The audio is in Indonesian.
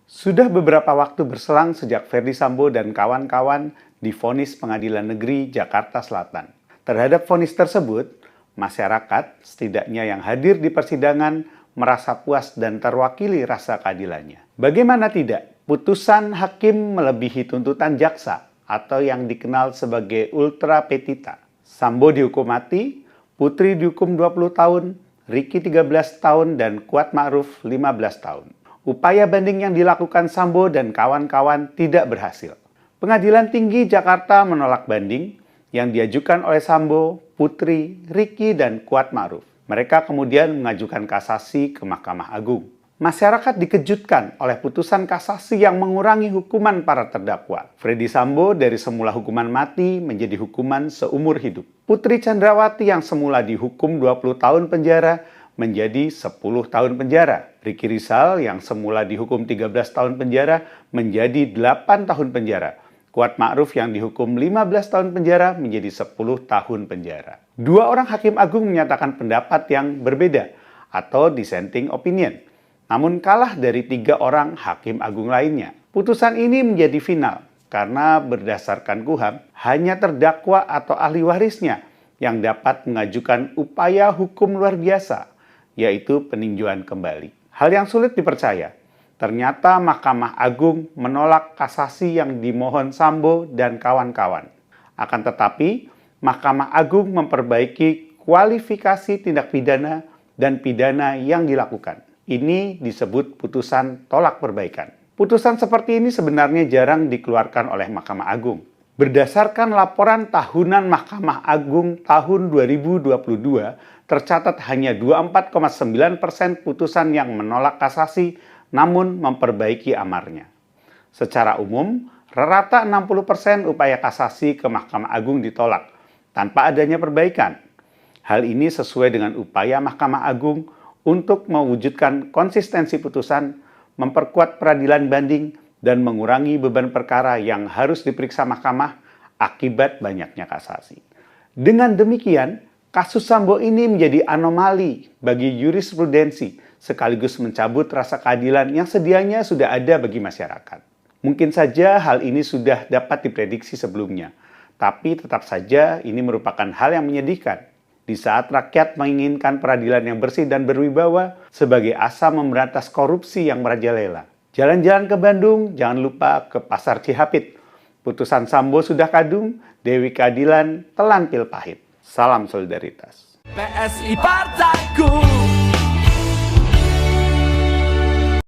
Sudah beberapa waktu berselang sejak Ferdy Sambo dan kawan-kawan divonis Pengadilan Negeri Jakarta Selatan. Terhadap vonis tersebut, masyarakat, setidaknya yang hadir di persidangan, merasa puas dan terwakili rasa keadilannya. Bagaimana tidak, putusan hakim melebihi tuntutan jaksa atau yang dikenal sebagai ultra petita. Sambo dihukum mati, Putri dihukum 20 tahun, Ricky 13 tahun, dan Kuat Ma'ruf 15 tahun. Upaya banding yang dilakukan Sambo dan kawan-kawan tidak berhasil. Pengadilan Tinggi Jakarta menolak banding yang diajukan oleh Sambo, Putri, Ricky, dan Kuat Ma'ruf. Mereka kemudian mengajukan kasasi ke Mahkamah Agung. Masyarakat dikejutkan oleh putusan kasasi yang mengurangi hukuman para terdakwa. Ferdy Sambo dari semula hukuman mati menjadi hukuman seumur hidup. Putri Chandrawati yang semula dihukum 20 tahun penjara menjadi 10 tahun penjara. Ricky Rizal yang semula dihukum 13 tahun penjara menjadi 8 tahun penjara. Kuat Ma'ruf yang dihukum 15 tahun penjara menjadi 10 tahun penjara. Dua orang hakim agung menyatakan pendapat yang berbeda atau dissenting opinion, namun kalah dari 3 orang hakim agung lainnya. Putusan ini menjadi final karena berdasarkan KUHAP hanya terdakwa atau ahli warisnya yang dapat mengajukan upaya hukum luar biasa, yaitu peninjauan kembali. Hal yang sulit dipercaya, ternyata Mahkamah Agung menolak kasasi yang dimohon Sambo dan kawan-kawan. Akan tetapi, Mahkamah Agung memperbaiki kualifikasi tindak pidana dan pidana yang dilakukan. Ini disebut putusan tolak perbaikan. Putusan seperti ini sebenarnya jarang dikeluarkan oleh Mahkamah Agung. Berdasarkan laporan tahunan Mahkamah Agung tahun 2022, tercatat hanya 24,9% putusan yang menolak kasasi namun memperbaiki amarnya. Secara umum, rata 60% upaya kasasi ke Mahkamah Agung ditolak tanpa adanya perbaikan. Hal ini sesuai dengan upaya Mahkamah Agung untuk mewujudkan konsistensi putusan, memperkuat peradilan banding, dan mengurangi beban perkara yang harus diperiksa mahkamah akibat banyaknya kasasi. Dengan demikian, kasus Sambo ini menjadi anomali bagi jurisprudensi sekaligus mencabut rasa keadilan yang sedianya sudah ada bagi masyarakat. Mungkin saja hal ini sudah dapat diprediksi sebelumnya, tapi tetap saja ini merupakan hal yang menyedihkan. Di saat rakyat menginginkan peradilan yang bersih dan berwibawa sebagai asa memberantas korupsi yang merajalela. Jalan-jalan ke Bandung, jangan lupa ke Pasar Cihapit. Putusan Sambo sudah kadung, Dewi Keadilan telan pil pahit. Salam solidaritas. PSI Partaku.